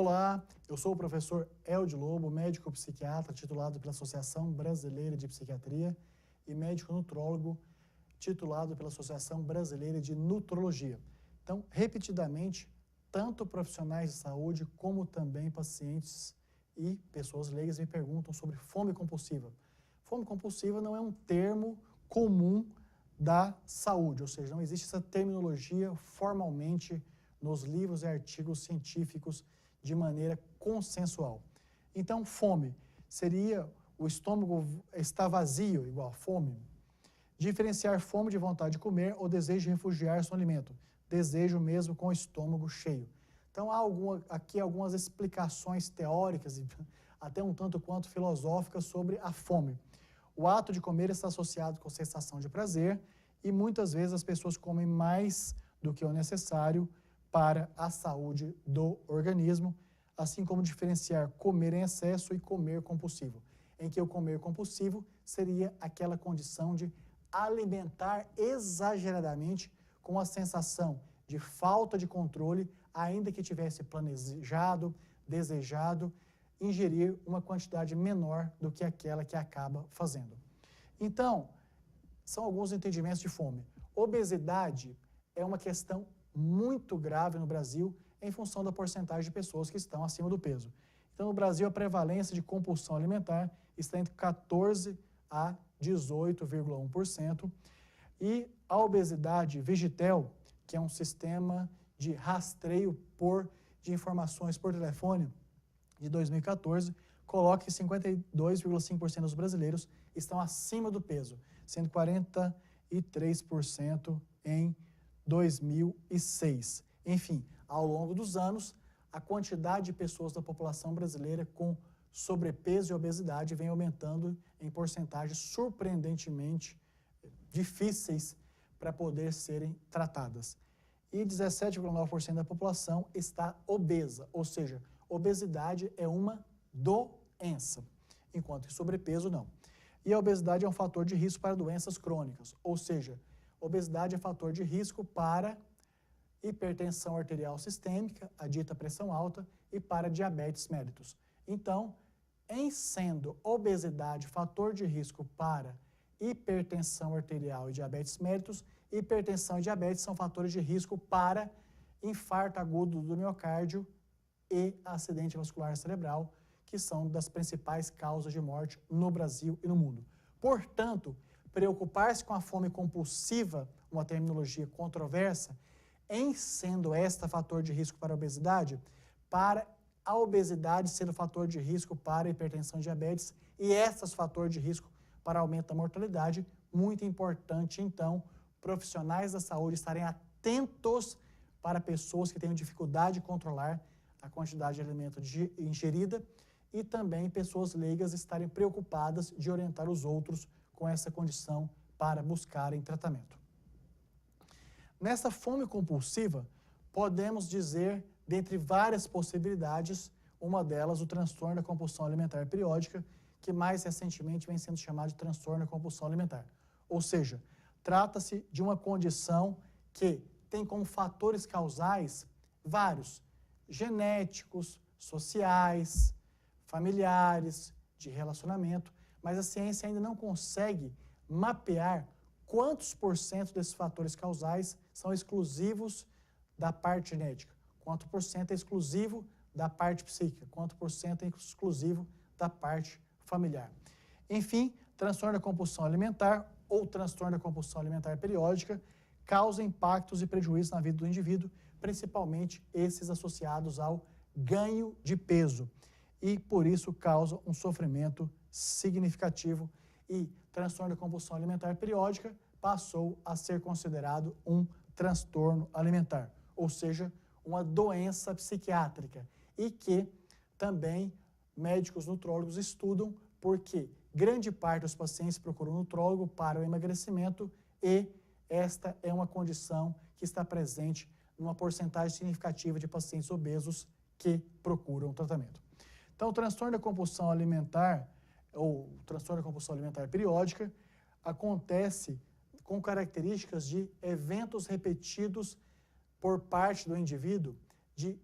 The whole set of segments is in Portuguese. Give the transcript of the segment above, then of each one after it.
Olá, eu sou o professor Eldio Lobo, médico psiquiatra titulado pela Associação Brasileira de Psiquiatria e médico nutrólogo titulado pela Associação Brasileira de Nutrologia. Então, repetidamente, tanto profissionais de saúde como também pacientes e pessoas leigas me perguntam sobre fome compulsiva. Fome compulsiva não é um termo comum da saúde, ou seja, não existe essa terminologia formalmente nos livros e artigos científicos de maneira consensual. Então, fome seria o estômago está vazio, igual a fome. Diferenciar fome de vontade de comer ou desejo de refugiar-se no alimento. Desejo mesmo com o estômago cheio. Então, há aqui algumas explicações teóricas e até um tanto quanto filosóficas sobre a fome. O ato de comer está associado com sensação de prazer e muitas vezes as pessoas comem mais do que o necessário para a saúde do organismo, assim como diferenciar comer em excesso e comer compulsivo, em que o comer compulsivo seria aquela condição de alimentar exageradamente com a sensação de falta de controle, ainda que tivesse planejado, desejado, ingerir uma quantidade menor do que aquela que acaba fazendo. Então, são alguns entendimentos de fome. Obesidade é uma questão muito grave no Brasil em função da porcentagem de pessoas que estão acima do peso. Então, no Brasil, a prevalência de compulsão alimentar está entre 14% a 18,1%. E a obesidade Vigitel, que é um sistema de rastreio de informações por telefone de 2014, coloca que 52,5% dos brasileiros estão acima do peso, sendo 43% em 2006. Enfim, ao longo dos anos, a quantidade de pessoas da população brasileira com sobrepeso e obesidade vem aumentando em porcentagens surpreendentemente difíceis para poder serem tratadas. E 17,9% da população está obesa, ou seja, obesidade é uma doença, enquanto que sobrepeso não. E a obesidade é um fator de risco para doenças crônicas, ou seja, obesidade é fator de risco para hipertensão arterial sistêmica, a dita pressão alta, e para diabetes mellitus. Então, em sendo obesidade fator de risco para hipertensão arterial e diabetes mellitus, hipertensão e diabetes são fatores de risco para infarto agudo do miocárdio e acidente vascular cerebral, que são das principais causas de morte no Brasil e no mundo. Portanto, preocupar-se com a fome compulsiva, uma terminologia controversa, em sendo esta fator de risco para a obesidade, para a obesidade ser o fator de risco para a hipertensão e diabetes, e esses fator de risco para aumento da mortalidade, muito importante, então, profissionais da saúde estarem atentos para pessoas que tenham dificuldade de controlar a quantidade de alimento ingerida e também pessoas leigas estarem preocupadas de orientar os outros com essa condição para buscarem tratamento. Nessa fome compulsiva, podemos dizer, dentre várias possibilidades, uma delas o transtorno da compulsão alimentar periódica, que mais recentemente vem sendo chamado de transtorno da compulsão alimentar. Ou seja, trata-se de uma condição que tem como fatores causais vários, genéticos, sociais, familiares, de relacionamento, mas a ciência ainda não consegue mapear quantos % desses fatores causais são exclusivos da parte genética, quanto % é exclusivo da parte psíquica, quanto % é exclusivo da parte familiar. Enfim, transtorno da compulsão alimentar ou transtorno da compulsão alimentar periódica causa impactos e prejuízos na vida do indivíduo, principalmente esses associados ao ganho de peso. E, por isso, causa um sofrimento significativo. E transtorno da compulsão alimentar periódica passou a ser considerado um transtorno alimentar, ou seja, uma doença psiquiátrica, e que também médicos nutrólogos estudam porque grande parte dos pacientes procuram um nutrólogo para o emagrecimento e esta é uma condição que está presente numa porcentagem significativa de pacientes obesos que procuram tratamento. Então, o transtorno da compulsão alimentar, ou transtorno da compulsão alimentar periódica, acontece com características de eventos repetidos por parte do indivíduo de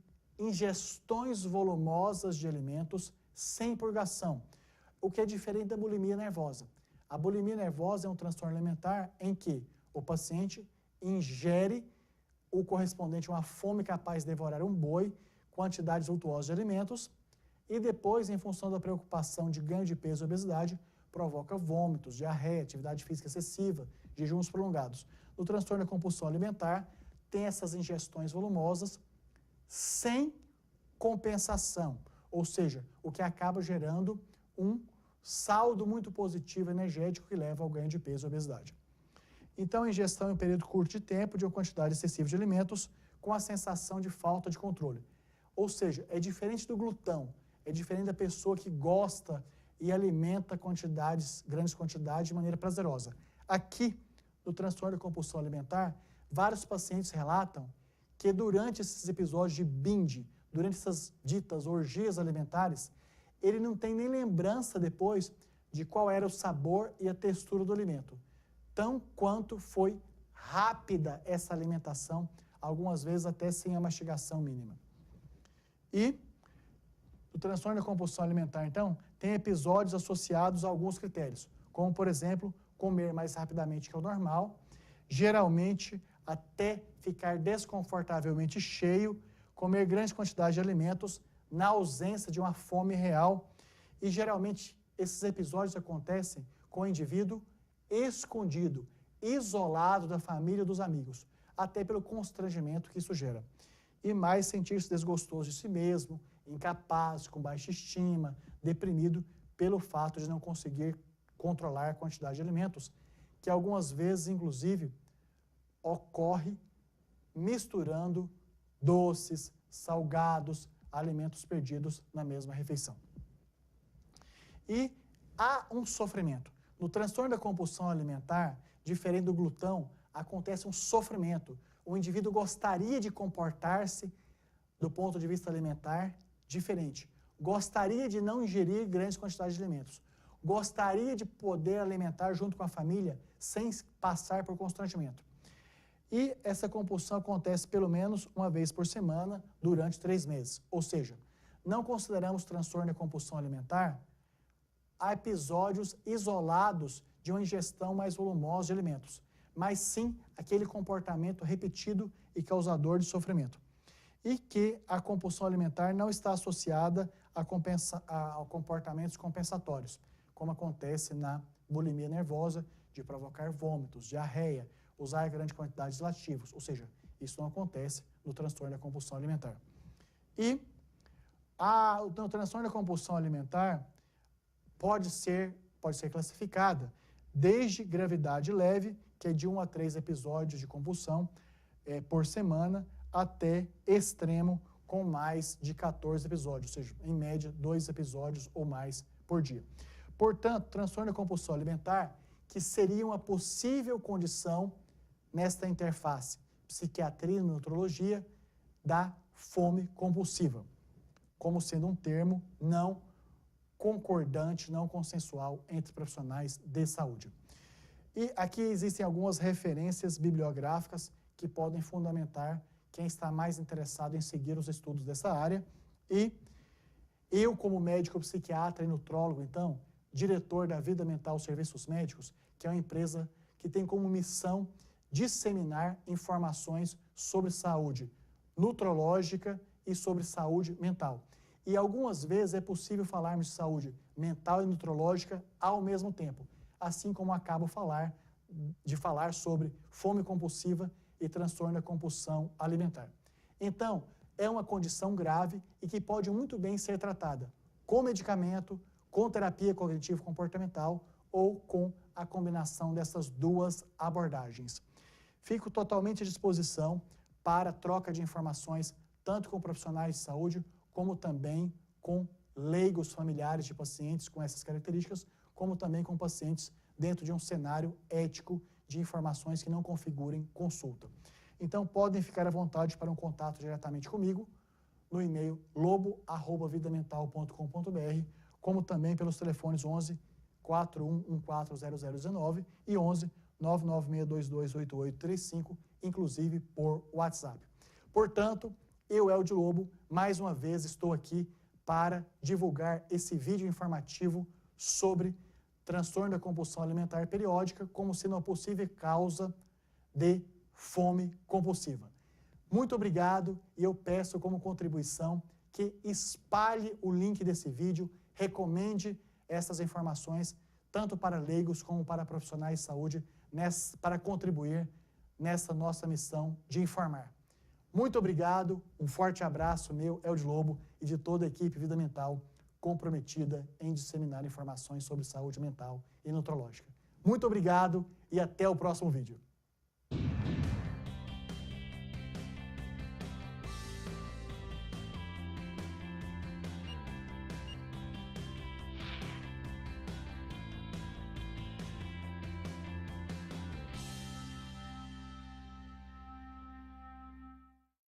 ingestões volumosas de alimentos sem purgação, o que é diferente da bulimia nervosa. A bulimia nervosa é um transtorno alimentar em que o paciente ingere o correspondente a uma fome capaz de devorar um boi, quantidades vultuosas de alimentos, e depois, em função da preocupação de ganho de peso e obesidade, provoca vômitos, diarreia, atividade física excessiva, jejuns prolongados. No transtorno da compulsão alimentar, tem essas ingestões volumosas sem compensação, ou seja, o que acaba gerando um saldo muito positivo energético que leva ao ganho de peso e obesidade. Então, a ingestão em um período curto de tempo de uma quantidade excessiva de alimentos com a sensação de falta de controle. Ou seja, é diferente do glutão, é diferente da pessoa que gosta e alimenta grandes quantidades de maneira prazerosa. Aqui, no transtorno de compulsão alimentar, vários pacientes relatam que durante esses episódios de binge, durante essas ditas orgias alimentares, ele não tem nem lembrança depois de qual era o sabor e a textura do alimento. Tão quanto foi rápida essa alimentação, algumas vezes até sem a mastigação mínima. E o transtorno da compulsão alimentar, então, tem episódios associados a alguns critérios, como, por exemplo, comer mais rapidamente que o normal, geralmente até ficar desconfortavelmente cheio, comer grande quantidade de alimentos na ausência de uma fome real, e geralmente esses episódios acontecem com o indivíduo escondido, isolado da família e dos amigos, até pelo constrangimento que isso gera. E mais sentir-se desgostoso de si mesmo, incapaz, com baixa estima, deprimido pelo fato de não conseguir controlar a quantidade de alimentos, que algumas vezes, inclusive, ocorre misturando doces, salgados, alimentos perdidos na mesma refeição. E há um sofrimento. No transtorno da compulsão alimentar, diferente do glutão, acontece um sofrimento. O indivíduo gostaria de comportar-se, do ponto de vista alimentar, diferente. Gostaria de não ingerir grandes quantidades de alimentos. Gostaria de poder alimentar junto com a família sem passar por constrangimento. E essa compulsão acontece pelo menos uma vez por semana durante 3 meses. Ou seja, não consideramos transtorno da compulsão alimentar a episódios isolados de uma ingestão mais volumosa de alimentos, mas sim aquele comportamento repetido e causador de sofrimento. E que a compulsão alimentar não está associada a comportamentos compensatórios, como acontece na bulimia nervosa, de provocar vômitos, diarreia, usar grande quantidade de laxativos, ou seja, isso não acontece no transtorno da compulsão alimentar. E o transtorno da compulsão alimentar pode ser classificada desde gravidade leve, que é de 1 a 3 episódios de compulsão por semana, até extremo, com mais de 14 episódios, ou seja, em média, 2 episódios ou mais por dia. Portanto, transtorno da compulsão alimentar, que seria uma possível condição nesta interface psiquiatria e nutrologia da fome compulsiva, como sendo um termo não concordante, não consensual entre profissionais de saúde. E aqui existem algumas referências bibliográficas que podem fundamentar quem está mais interessado em seguir os estudos dessa área. E eu, como médico psiquiatra e nutrólogo, então, diretor da Vida Mental Serviços Médicos, que é uma empresa que tem como missão disseminar informações sobre saúde nutrológica e sobre saúde mental. E algumas vezes é possível falarmos de saúde mental e nutrológica ao mesmo tempo, assim como acabo de falar sobre fome compulsiva e transtorno da compulsão alimentar. Então, é uma condição grave e que pode muito bem ser tratada com medicamento, com terapia cognitivo-comportamental ou com a combinação dessas duas abordagens. Fico totalmente à disposição para troca de informações, tanto com profissionais de saúde, como também com leigos familiares de pacientes com essas características, como também com pacientes dentro de um cenário ético de informações que não configurem consulta. Então, podem ficar à vontade para um contato diretamente comigo no e-mail lobo@vidamental.com.br, como também pelos telefones 11 41140019 e 11 996228835, inclusive por WhatsApp. Portanto, eu, Eldio Lobo, mais uma vez estou aqui para divulgar esse vídeo informativo sobre transtorno da compulsão alimentar periódica como sendo uma possível causa de fome compulsiva. Muito obrigado e eu peço como contribuição que espalhe o link desse vídeo, recomende essas informações tanto para leigos como para profissionais de saúde para contribuir nessa nossa missão de informar. Muito obrigado, um forte abraço meu, Eldio Lobo, e de toda a equipe Vida Mental comprometida em disseminar informações sobre saúde mental e nutrológica. Muito obrigado e até o próximo vídeo.